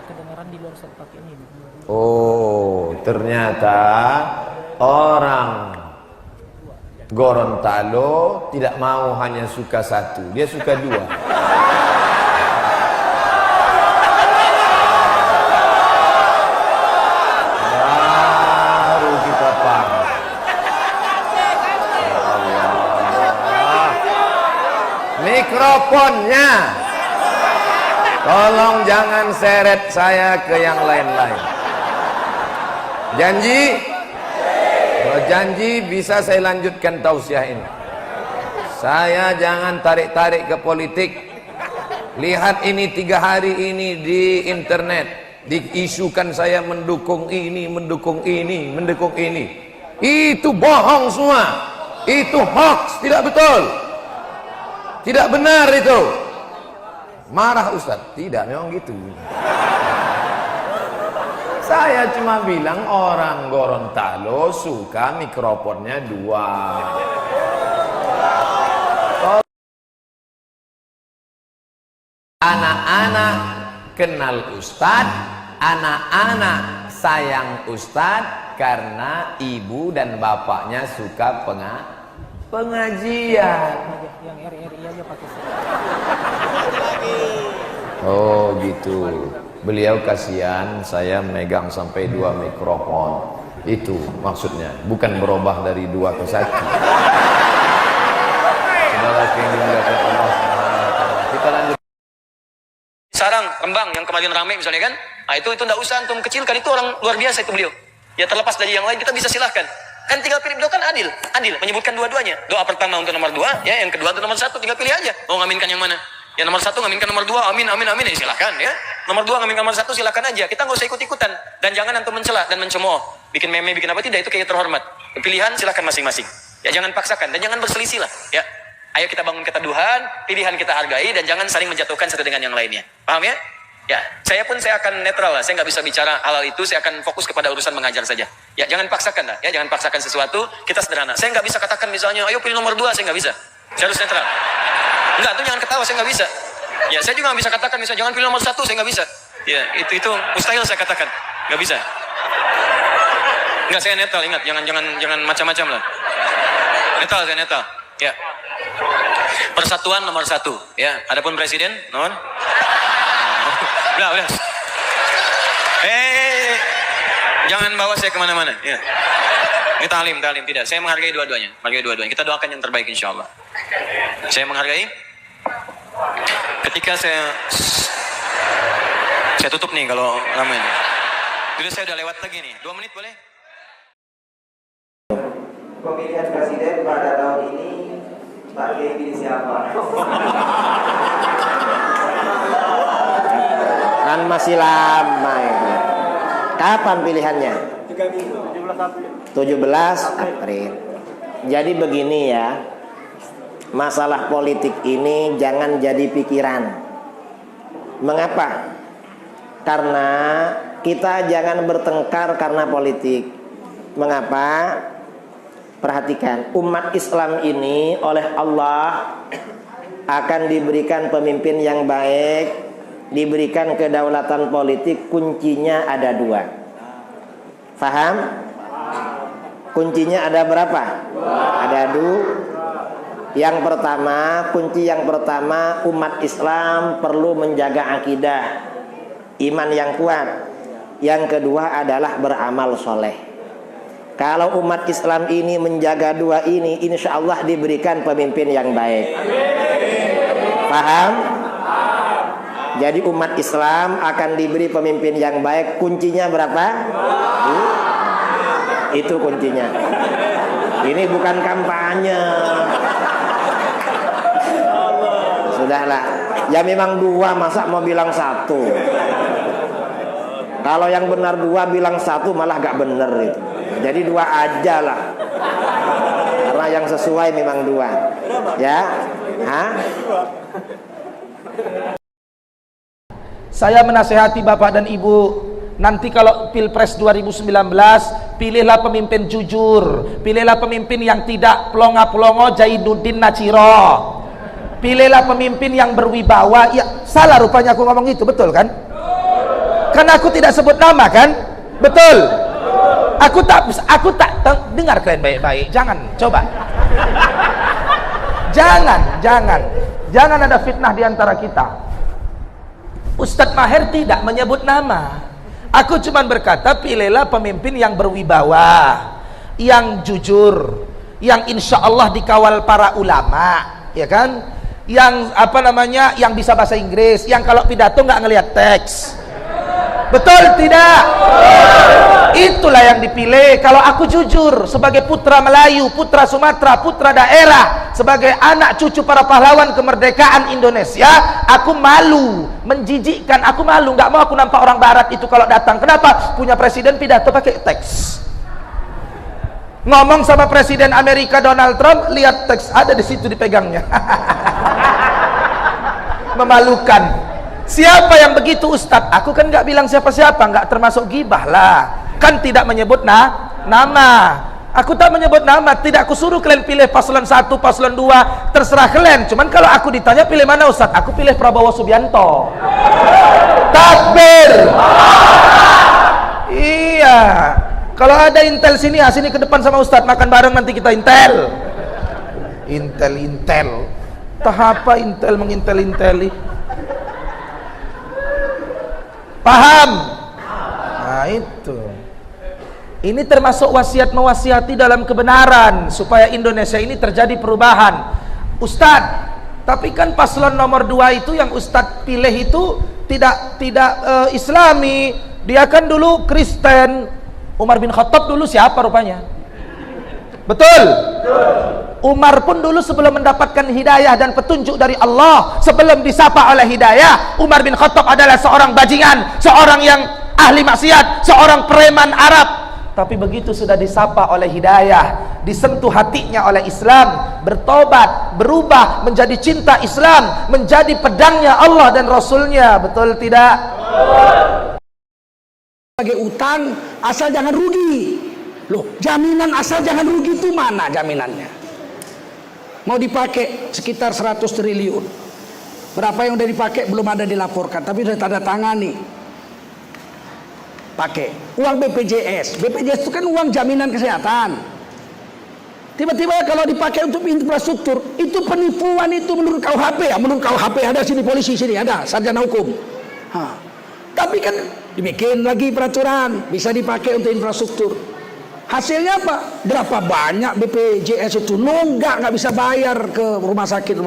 Kedengaran di luar set pakai ini. Oh, ternyata orang Gorontalo tidak mau hanya suka satu, dia suka dua. Baru kita paham. Ya Allah. Mikrofonnya tolong jangan seret saya ke yang lain-lain. Janji? Kalau janji bisa saya lanjutkan tausiah ini. Saya jangan tarik-tarik ke politik. Lihat ini 3 hari ini di internet, diisukan saya mendukung ini, mendukung ini, mendukung ini. Itu bohong semua. Itu hoax, tidak betul. Tidak benar itu. Marah Ustaz? Tidak, memang gitu. Saya cuma bilang orang Gorontalo suka mikrofonnya 2. Anak-anak kenal Ustadz, anak-anak sayang Ustadz karena ibu dan bapaknya suka pengajian. Yang RRI aja pakai set. Oh gitu. Beliau kasihan saya megang sampai 2 mikrofon. Itu maksudnya, bukan berubah dari 2 ke 1. Saudara yang dimuliakan Allah Subhanahu wa taala. Kita lanjut. Sarang, Rembang yang kemarin ramai misalnya kan. Nah itu enggak usah antum kecilkan, itu orang luar biasa itu beliau. Ya terlepas dari yang lain kita bisa silahkan. Kan tinggal pilih, beliau kan adil menyebutkan dua-duanya. Doa pertama untuk nomor 2, ya yang kedua untuk nomor 1, tinggal pilih aja. Mau ngaminkan yang mana? Ya nomor 1 ngaminkan nomor 2, amin amin amin, ya silahkan ya. Nomor 2 ngaminkan nomor 1, silahkan aja. Kita nggak usah ikut-ikutan dan jangan antum mencela dan mencemooh, bikin meme, bikin apa, tidak, itu kayak terhormat. Pilihan silahkan masing-masing. Ya jangan paksakan dan jangan berselisih lah. Ya, ayo kita bangun keteduhan, pilihan kita hargai dan jangan saling menjatuhkan satu dengan yang lainnya. Paham ya? Ya, saya akan netral lah. Saya nggak bisa bicara hal itu. Saya akan fokus kepada urusan mengajar saja. Ya, jangan paksakan lah. Ya, jangan paksakan sesuatu. Kita sederhana. Saya nggak bisa katakan misalnya, ayo pilih nomor 2. Saya nggak bisa. Saya harus netral. Enggak, tuh jangan ketawa. Saya nggak bisa. Ya, saya juga nggak bisa katakan misalnya jangan pilih nomor 1. Saya nggak bisa. Ya, itu mustahil saya katakan. Nggak bisa. Enggak, saya netral. Ingat, jangan macam-macam lah. Netral, saya netral. Ya. Persatuan nomor 1. Ya, adapun presiden, non. Udah. Jangan bawa saya kemana-mana. Ya. Ini talim tidak. Saya menghargai dua-duanya. Kita doakan yang terbaik insya Allah. Saya menghargai. Ketika saya tutup nih kalau lama ini. Jadi saya udah lewat lagi nih. 2 menit boleh? Pemilihan presiden pada tahun ini Pak Kiai pilih siapa? Kan masih lama itu. Kapan pilihannya? 17 April. Jadi begini ya, masalah politik ini jangan jadi pikiran. Mengapa? Karena kita jangan bertengkar karena politik. Mengapa? Perhatikan, umat Islam ini oleh Allah akan diberikan pemimpin yang baik, diberikan kedaulatan politik. Kuncinya ada 2. Faham? Kuncinya ada berapa? Ada 2. Kunci yang pertama, umat Islam perlu menjaga akidah, iman yang kuat. Yang kedua adalah beramal soleh. Kalau umat Islam ini menjaga 2 ini, insya Allah diberikan pemimpin yang baik. Paham? Jadi umat Islam akan diberi pemimpin yang baik. Kuncinya berapa? Itu kuncinya. Ini bukan kampanye. Sudahlah. Ya memang 2, masa mau bilang 1. Kalau yang benar 2 bilang 1 malah gak bener itu. Jadi 2 aja lah. Karena yang sesuai memang 2. Ya? Saya menasehati Bapak dan Ibu, nanti kalau Pilpres 2019, pilihlah pemimpin jujur, pilihlah pemimpin yang tidak pelongo-pelongo Jainuddin Nachiro, pilihlah pemimpin yang berwibawa. Ya, salah rupanya aku ngomong itu, betul kan? Karena aku tidak sebut nama kan? Betul. Aku tak dengar kalian baik-baik. Jangan, coba. Jangan ada fitnah di antara kita. Ustadz Maher tidak menyebut nama. Aku cuma berkata, pilihlah pemimpin yang berwibawa, yang jujur, yang insya Allah dikawal para ulama, ya kan? Yang yang bisa bahasa Inggris, yang kalau pidato nggak ngelihat teks. Betul tidak? Itulah yang dipilih. Kalau aku jujur sebagai putra Melayu, putra Sumatera, putra daerah, sebagai anak cucu para pahlawan kemerdekaan Indonesia, aku malu, menjijikkan, aku malu, nggak mau aku nampak orang barat itu kalau datang. Kenapa? Punya presiden pidato pakai teks. Ngomong sama presiden Amerika Donald Trump, lihat teks ada di situ dipegangnya. Memalukan. Siapa yang begitu Ustadz? Aku kan nggak bilang siapa-siapa, nggak termasuk gibah lah. Kan tidak menyebut nama. Aku tak menyebut nama. Tidak aku suruh kalian pilih paslon 1, paslon 2, terserah kalian. Cuman kalau aku ditanya pilih mana Ustadz, aku pilih Prabowo Subianto. Takbir. Iya. Kalau ada Intel sini ke depan sama Ustadz, makan bareng nanti kita Intel. Intel. Tah apa Intel mengintel-inteli? Paham? Nah itu. Ini termasuk wasiat mewasiati dalam kebenaran supaya Indonesia ini terjadi perubahan. Ustadz, tapi kan paslon nomor 2 itu yang Ustadz pilih itu tidak Islami. Dia kan dulu Kristen. Umar bin Khattab dulu siapa rupanya? Betul? Umar pun dulu sebelum mendapatkan hidayah dan petunjuk dari Allah, sebelum disapa oleh hidayah, Umar bin Khattab adalah seorang bajingan, seorang yang ahli maksiat, seorang preman Arab. Tapi begitu sudah disapa oleh hidayah, disentuh hatinya oleh Islam, bertobat, berubah menjadi cinta Islam, menjadi pedangnya Allah dan Rasulnya. Betul tidak? Sebagai utang asal jangan rugi. Loh, jaminan asal jangan rugi itu mana jaminannya? Mau dipakai sekitar 100 triliun. Berapa yang udah dipakai belum ada dilaporkan, tapi sudah tanda tangani. Pakai uang BPJS. BPJS itu kan uang jaminan kesehatan. Tiba-tiba kalau dipakai untuk infrastruktur, itu penipuan itu menurut KUHP ya. Menurut KUHP ada sini polisi sini ada sarjana hukum. Tapi kan dibikin lagi peraturan bisa dipakai untuk infrastruktur. Hasilnya apa? Berapa banyak BPJS itu nunggak, nggak bisa bayar ke rumah sakit.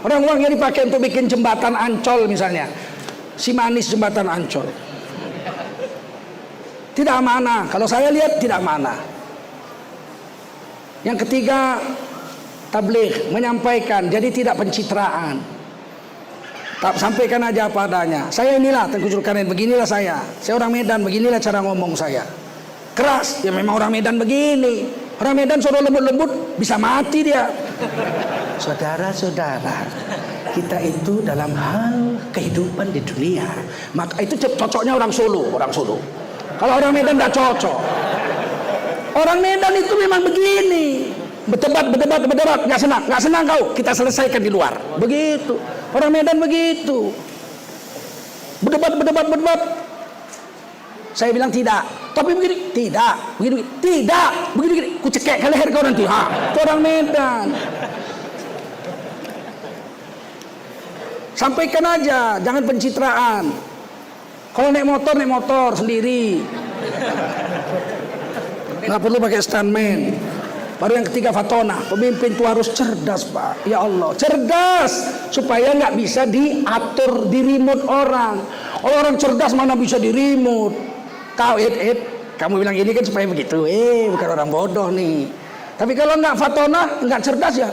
Orang uangnya dipakai untuk bikin jembatan Ancol misalnya, Simanis jembatan Ancol. Tidak amanah. Kalau saya lihat tidak amanah. Yang ketiga, tabligh, menyampaikan, jadi tidak pencitraan. Tak sampaikan aja apa adanya. Saya inilah Tengku Zulkarnain, beginilah saya orang Medan, beginilah cara ngomong saya. Keras, ya memang orang Medan begini. Orang Medan suruh lembut-lembut bisa mati dia. Saudara-saudara, kita itu dalam hal kehidupan di dunia, maka itu cocoknya orang Solo. Kalau orang Medan tidak cocok. Orang Medan itu memang begini. Berdebat, nggak senang kau, kita selesaikan di luar. Begitu. Orang Medan begitu. Berdebat. Saya bilang tidak, tapi begini, tidak, begini, ku cekek ke leher kau nanti, itu orang Medan. Sampaikan aja, jangan pencitraan. Kalau naik motor sendiri, nggak perlu pakai stuntman. Baru yang ketiga fatona, pemimpin itu harus cerdas Pak, ya Allah, cerdas supaya nggak bisa diatur, di remote orang. Orang cerdas mana bisa di remote. Kau kamu bilang gini kan supaya begitu, bukan orang bodoh nih. Tapi kalau nggak fatona, nggak cerdas ya.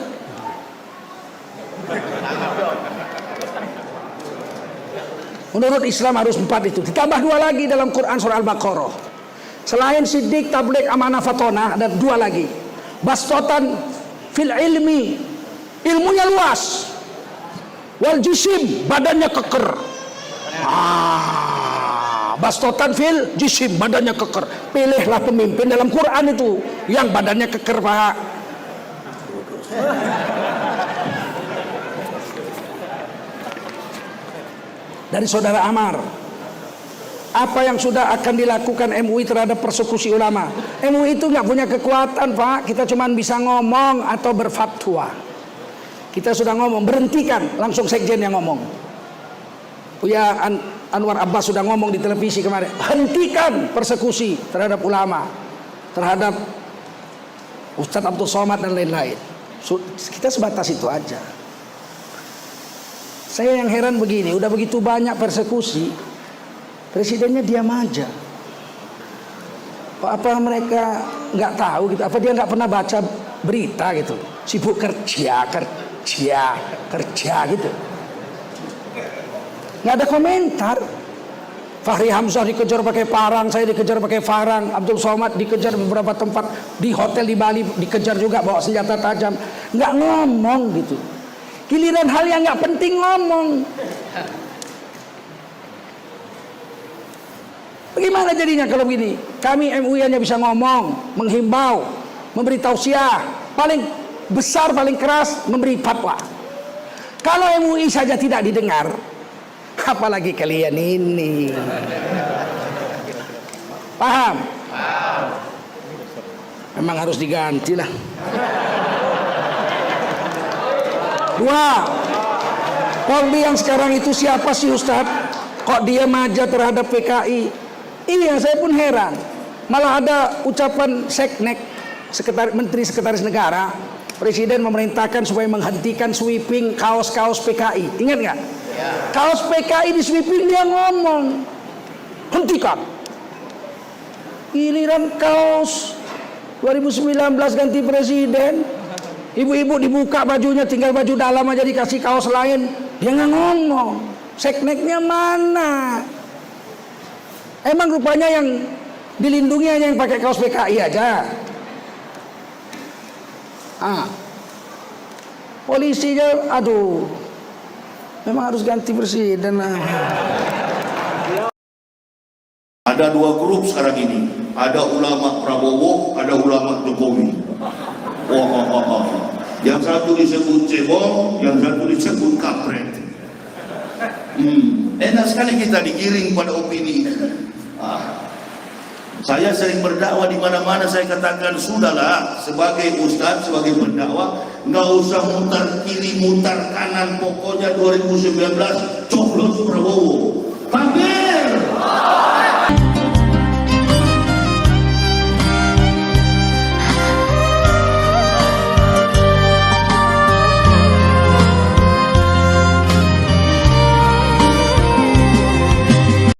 Menurut Islam harus 4 itu. Ditambah 2 lagi dalam Quran surah Al-Baqarah. Selain siddiq, tabligh, amanah, fatona, ada 2 lagi. Bastotan fil ilmi, ilmunya luas. Wal jisim, badannya keker. Bastotan fil jisim, badannya keker. Pilihlah pemimpin dalam Quran itu yang badannya keker Pak. Dari saudara Amar, apa yang sudah akan dilakukan MUI terhadap persekusi ulama. MUI itu nggak punya kekuatan, Pak. Kita cuma bisa ngomong atau berfatwa. Kita sudah ngomong, berhentikan, langsung sekjen yang ngomong. Buya Anwar Abbas sudah ngomong di televisi kemarin, hentikan persekusi terhadap ulama, terhadap Ustadz Abdul Somad dan lain-lain. Kita sebatas itu aja. Saya yang heran begini, udah begitu banyak persekusi, presidennya diam aja. Apa mereka nggak tahu gitu? Apa dia nggak pernah baca berita gitu? Sibuk kerja gitu. Nggak ada komentar. Fahri Hamzah dikejar pakai parang, saya dikejar pakai parang, Abdul Somad dikejar beberapa tempat di hotel di Bali dikejar juga bawa senjata tajam. Nggak ngomong gitu. Giliran hal yang nggak penting ngomong. Bagaimana jadinya kalau begini? Kami MUI hanya bisa ngomong, menghimbau, memberi tausiah, paling besar, paling keras, memberi fatwa. Kalau MUI saja tidak didengar, apalagi kalian ini. Paham? Memang harus diganti lah. 2. Polri yang sekarang itu siapa sih Ustadz? Kok dia aja terhadap PKI? Ini yang saya pun heran. Malah ada ucapan Seknek, Menteri Sekretaris Negara, Presiden memerintahkan supaya menghentikan sweeping kaos-kaos PKI. Ingat nggak? Ya. Kaos PKI di sweeping dia ngomong, hentikan. Giliran kaos 2019 ganti presiden, ibu-ibu dibuka bajunya, tinggal baju dalam aja dikasih kaos lain, dia nggak ngomong. Sekneknya mana? Emang rupanya yang dilindungi hanya yang pakai kaos PKI aja. Polisinya, aduh, memang harus ganti presiden lah. Ada 2 grup sekarang ini. Ada ulama Prabowo, ada ulama Jokowi. Yang satu disebut cebong, yang satu disebut kampret. Enak sekali kita digiring pada opini. Saya sering berdakwah di mana-mana, saya katakan sudahlah, sebagai ustaz, sebagai pendakwah, nggak usah mutar kiri, mutar kanan, pokoknya 2019 coblos Prabowo. Tapi